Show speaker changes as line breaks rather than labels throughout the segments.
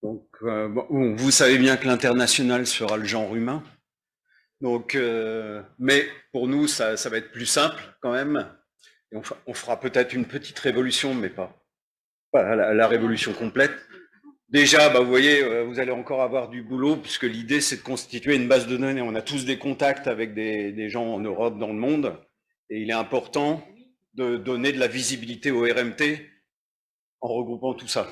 Donc, bon, vous savez bien que l'international sera le genre humain. Donc, mais pour nous, ça va être plus simple quand même. Et on fera peut-être une petite révolution, mais pas la révolution complète. Déjà, vous voyez, vous allez encore avoir du boulot, puisque l'idée, c'est de constituer une base de données. On a tous des contacts avec des gens en Europe, dans le monde, et il est important de donner de la visibilité au RMT en regroupant tout ça.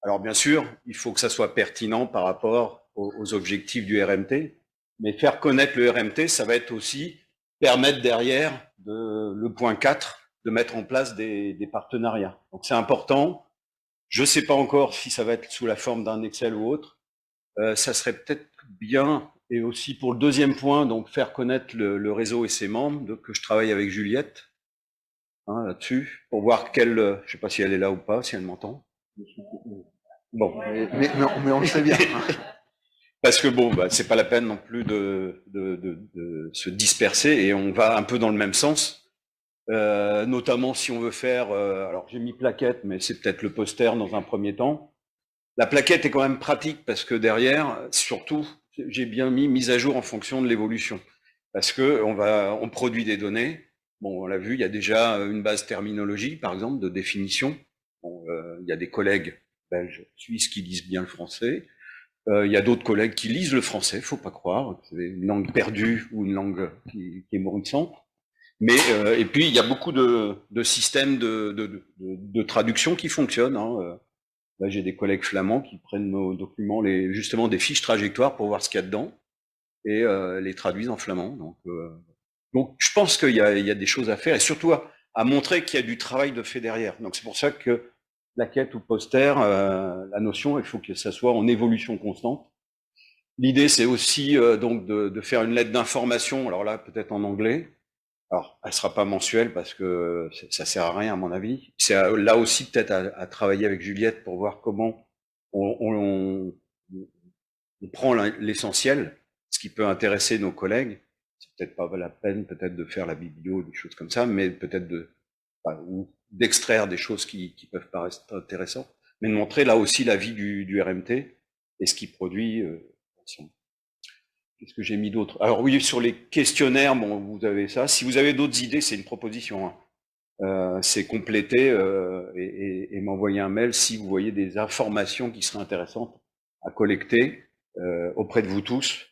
Alors bien sûr, il faut que ça soit pertinent par rapport aux objectifs du RMT, mais faire connaître le RMT, ça va être aussi permettre derrière le point 4 de mettre en place des partenariats. Donc c'est important. Je ne sais pas encore si ça va être sous la forme d'un Excel ou autre. Ça serait peut-être bien, et aussi pour le deuxième point, donc faire connaître le réseau et ses membres, que je travaille avec Juliette là-dessus, pour voir quelle, je ne sais pas si elle est là ou pas, si elle m'entend. Bon.
Mais on le sait bien.
Parce que bon, c'est pas la peine non plus de se disperser et on va un peu dans le même sens. Notamment si on veut faire, alors j'ai mis plaquette, mais c'est peut-être le poster dans un premier temps. La plaquette est quand même pratique parce que derrière, surtout, j'ai bien mis mise à jour en fonction de l'évolution. Parce que on produit des données. Bon, on l'a vu, il y a déjà une base terminologie, par exemple, de définition. Bon, il y a des collègues belges, suisses qui lisent bien le français. Il y a d'autres collègues qui lisent le français, faut pas croire. C'est une langue perdue ou une langue qui est morissante. Mais et puis il y a beaucoup de systèmes de traduction qui fonctionnent. Là, j'ai des collègues flamands qui prennent nos documents, justement des fiches trajectoires pour voir ce qu'il y a dedans et les traduisent en flamand. Donc je pense qu'il y a des choses à faire et surtout à montrer qu'il y a du travail de fait derrière. Donc c'est pour ça que la quête ou poster, la notion, il faut que ça soit en évolution constante. L'idée, c'est aussi donc de faire une lettre d'information. Alors là, peut-être en anglais. Alors, elle sera pas mensuelle parce que ça sert à rien à mon avis. C'est là aussi peut-être à travailler avec Juliette pour voir comment on, on, on prend l'essentiel, ce qui peut intéresser nos collègues. C'est peut-être pas la peine peut-être de faire la biblio, des choses comme ça, mais peut-être ou d'extraire des choses qui peuvent paraître intéressantes, mais de montrer là aussi la vie du RMT et ce qu'il produit. Qu'est-ce que j'ai mis d'autre? Alors oui, sur les questionnaires, bon, vous avez ça. Si vous avez d'autres idées, c'est une proposition. C'est compléter et m'envoyer un mail si vous voyez des informations qui seraient intéressantes à collecter auprès de vous tous.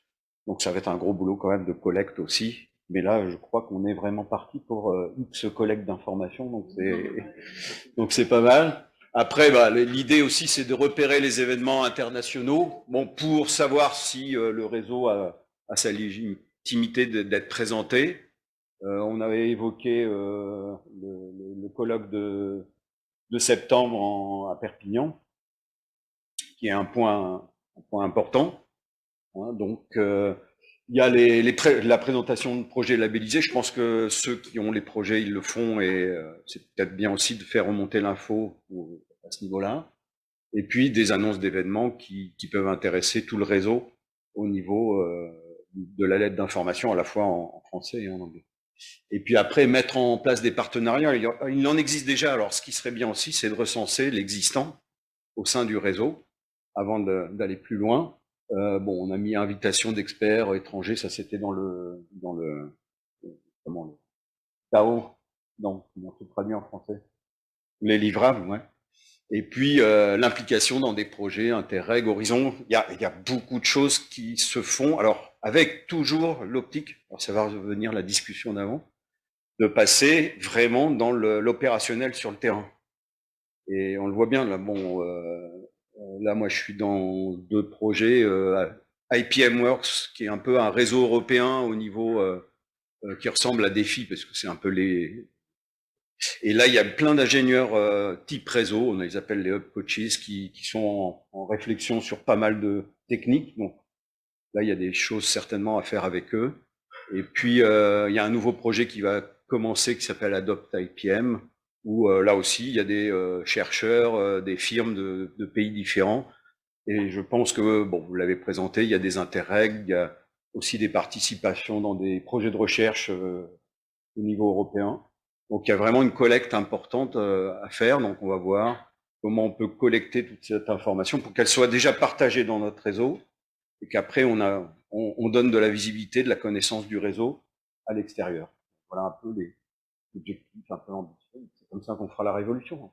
Donc ça va être un gros boulot quand même de collecte aussi. Mais là, je crois qu'on est vraiment parti pour X collecte d'informations, donc c'est pas mal. Après, l'idée aussi, c'est de repérer les événements internationaux, bon, pour savoir si le réseau a sa légitimité d'être présenté. On avait évoqué le colloque de septembre à Perpignan, qui est un point important. Donc, il y a la présentation de projets labellisés. Je pense que ceux qui ont les projets, ils le font et c'est peut-être bien aussi de faire remonter l'info à ce niveau-là. Et puis des annonces d'événements qui peuvent intéresser tout le réseau au niveau de la lettre d'information, à la fois en français et en anglais. Et puis après, mettre en place des partenariats. Il en existe déjà. Alors, ce qui serait bien aussi, c'est de recenser l'existant au sein du réseau avant d'aller plus loin. Bon, on a mis invitation d'experts étrangers. Ça, c'était dans le comment le TAO. Non, comment se traduit en français? Les livrables, ouais. Et puis l'implication dans des projets Interreg, Horizon. Il y a beaucoup de choses qui se font. Alors, avec toujours l'optique. Alors, ça va revenir la discussion d'avant de passer vraiment dans l'opérationnel sur le terrain. Et on le voit bien là. Bon, là moi je suis dans deux projets, IPM Works, qui est un peu un réseau européen au niveau qui ressemble à Défi, parce que c'est un peu les. Et là il y a plein d'ingénieurs type réseau, on les appelle les hub coaches, qui sont en réflexion sur pas mal de techniques. Donc là il y a des choses certainement à faire avec eux. Et puis, il y a un nouveau projet qui va commencer qui s'appelle Adopt IPM, où là aussi, il y a des chercheurs, des firmes de pays différents. Et je pense que, bon, vous l'avez présenté, il y a des interreg, il y a aussi des participations dans des projets de recherche au niveau européen. Donc, il y a vraiment une collecte importante à faire. Donc, on va voir. comment on peut collecter toute cette information pour qu'elle soit déjà partagée dans notre réseau et qu'après on donne de la visibilité, de la connaissance du réseau à l'extérieur. Voilà un peu les objectifs un peu ambitieux. C'est comme ça qu'on fera la révolution.